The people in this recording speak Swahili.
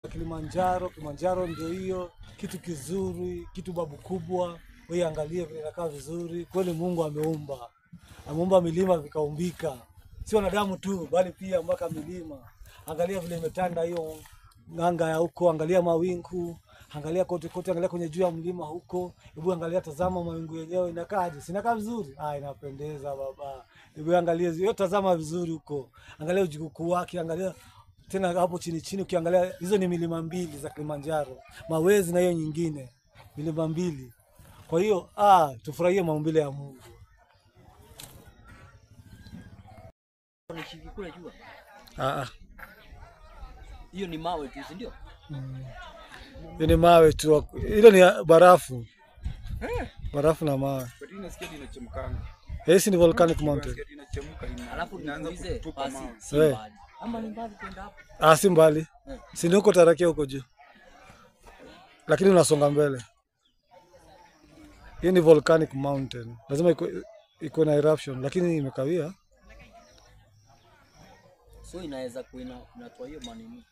Kilimanjaro ndio hiyo, kitu kizuri, kitu babu kubwa. Wewe angalie vile inakaa vizuri. Kweli Mungu ameumba. Ameumba milima vikaumbika. Si wanadamu tu, bali pia mpaka milima. Angalia vile imetanda hiyo nganga ya huko, angalia mawingu, angalia kote kote, angalia kwenye juu ya mlima huko. Hebu angalia, tazama mawingu yenyewe inakaaje? Si inakaa vizuri? Inapendeza baba. Hebu angalia hiyo, tazama vizuri huko. Angalia ujukuu wake, angalia tena hapo chini ukiangalia, hizo ni milima mbili za Kilimanjaro. Mawezi na hiyo nyingine. Milima mbili. Kwa hiyo tufurahie maumbile ya Mungu. Unashiki kule jua? Hiyo ni mawe tu, si ndio? Hiyo ni mawe tu. Ile ni barafu. Barafu na mawe. Kwa nini nasikia inachemkanga? Hii ni volcanic mountain. Alafu nianze basi. Ama ni mbali kwenda hapo? Si mbali. Si ni huko Tarakia huko juu. Lakini unasonga mbele. Hii ni volcanic mountain. Lazima iko na eruption, lakini imekawia. So inaweza kuinatoa hiyo maneno.